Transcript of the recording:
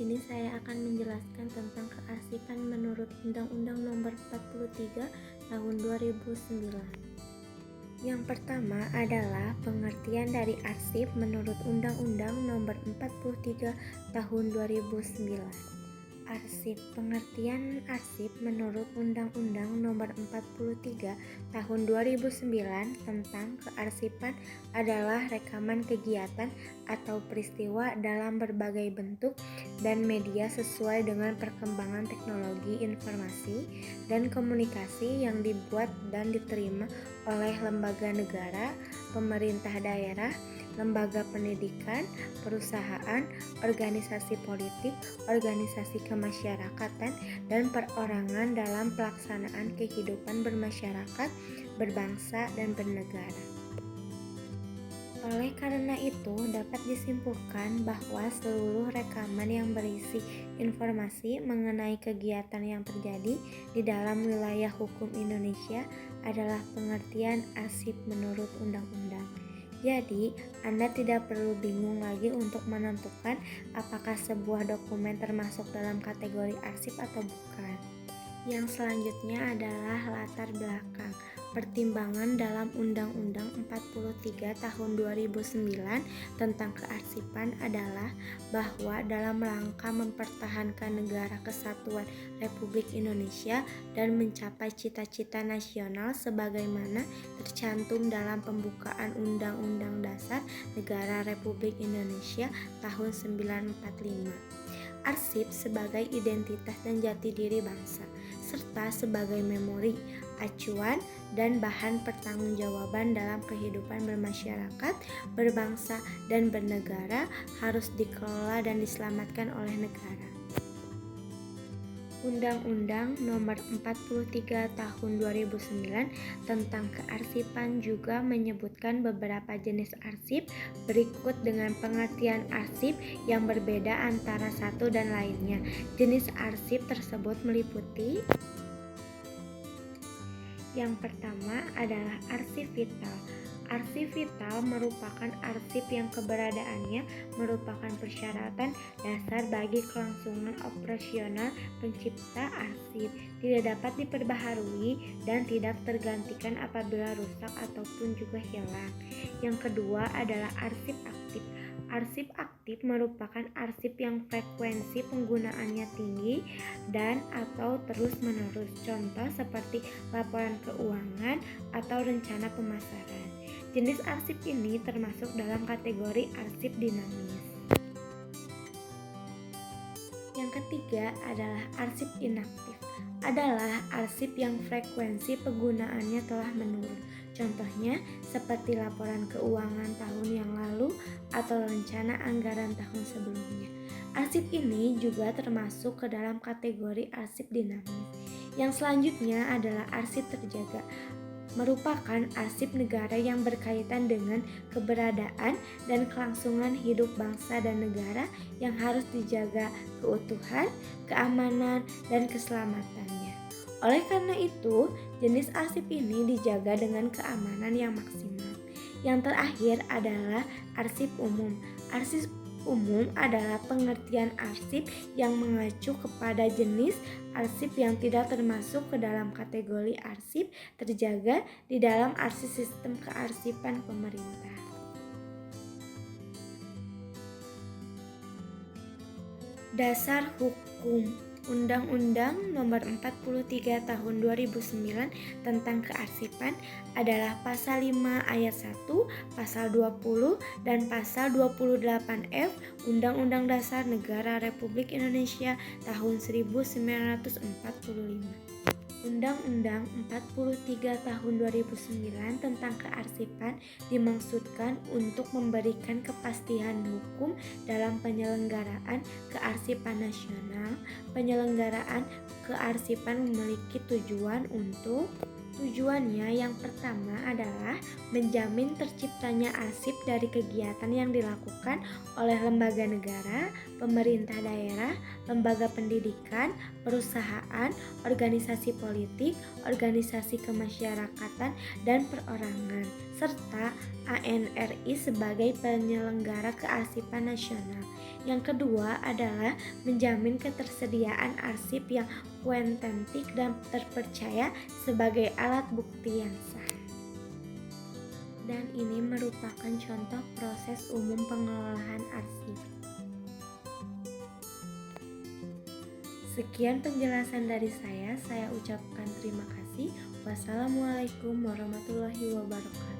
ini saya akan menjelaskan tentang kearsipan menurut Undang-Undang Nomor 43 Tahun 2009. Yang pertama adalah pengertian dari arsip menurut Undang-Undang Nomor 43 Tahun 2009. Arsip. Pengertian arsip menurut Undang-Undang Nomor 43 Tahun 2009 tentang kearsipan adalah rekaman kegiatan atau peristiwa dalam berbagai bentuk dan media sesuai dengan perkembangan teknologi informasi dan komunikasi yang dibuat dan diterima oleh lembaga negara, pemerintah daerah, lembaga pendidikan, perusahaan, organisasi politik, organisasi kemasyarakatan, dan perorangan dalam pelaksanaan kehidupan bermasyarakat, berbangsa, dan bernegara. Oleh karena itu, dapat disimpulkan bahwa seluruh rekaman yang berisi informasi mengenai kegiatan yang terjadi di dalam wilayah hukum Indonesia adalah pengertian arsip menurut undang-undang. Jadi, Anda tidak perlu bingung lagi untuk menentukan apakah sebuah dokumen termasuk dalam kategori arsip atau bukan. Yang selanjutnya adalah latar belakang. Pertimbangan dalam Undang-Undang 43 Tahun 2009 tentang kearsipan adalah bahwa dalam rangka mempertahankan negara kesatuan Republik Indonesia dan mencapai cita-cita nasional sebagaimana tercantum dalam pembukaan Undang-Undang Dasar Negara Republik Indonesia tahun 1945. Arsip sebagai identitas dan jati diri bangsa, serta sebagai memori, acuan, dan bahan pertanggungjawaban dalam kehidupan bermasyarakat, berbangsa, dan bernegara harus dikelola dan diselamatkan oleh negara. Undang-Undang Nomor 43 Tahun 2009 tentang kearsipan juga menyebutkan beberapa jenis arsip berikut dengan pengertian arsip yang berbeda antara satu dan lainnya. Jenis arsip tersebut meliputi: yang pertama adalah arsip vital. Arsip vital merupakan arsip yang keberadaannya merupakan persyaratan dasar bagi kelangsungan operasional pencipta arsip, tidak dapat diperbaharui dan tidak tergantikan apabila rusak ataupun juga hilang. Yang kedua adalah arsip aktif. Arsip aktif merupakan arsip yang frekuensi penggunaannya tinggi dan atau terus-menerus, contoh seperti laporan keuangan atau rencana pemasaran. Jenis arsip ini termasuk dalam kategori arsip dinamis. Yang ketiga adalah arsip inaktif. Adalah arsip yang frekuensi penggunaannya telah menurun. Contohnya seperti laporan keuangan tahun yang lalu atau rencana anggaran tahun sebelumnya. Arsip ini juga termasuk ke dalam kategori arsip dinamis. Yang selanjutnya adalah arsip terjaga. Merupakan arsip negara yang berkaitan dengan keberadaan dan kelangsungan hidup bangsa dan negara yang harus dijaga keutuhan, keamanan, dan keselamatannya. Oleh karena itu, jenis arsip ini dijaga dengan keamanan yang maksimal. Yang terakhir adalah arsip umum. Arsip umum adalah pengertian arsip yang mengacu kepada jenis arsip yang tidak termasuk ke dalam kategori arsip terjaga di dalam arsip sistem kearsipan pemerintah. Dasar hukum. Undang-Undang Nomor 43 Tahun 2009 tentang kearsipan adalah Pasal 5 Ayat 1, Pasal 20, dan Pasal 28F Undang-Undang Dasar Negara Republik Indonesia tahun 1945. Undang-Undang 43 Tahun 2009 tentang kearsipan dimaksudkan untuk memberikan kepastian hukum dalam penyelenggaraan kearsipan nasional. Penyelenggaraan kearsipan memiliki Tujuannya yang pertama adalah menjamin terciptanya arsip dari kegiatan yang dilakukan oleh lembaga negara, pemerintah daerah, lembaga pendidikan, perusahaan, organisasi politik, organisasi kemasyarakatan, dan perorangan, serta ANRI sebagai penyelenggara kearsipan nasional. Yang kedua adalah menjamin ketersediaan arsip yang autentik dan terpercaya sebagai alat bukti yang sah. Dan ini merupakan contoh proses umum pengelolaan arsip. Sekian penjelasan dari saya ucapkan terima kasih. Wassalamualaikum warahmatullahi wabarakatuh.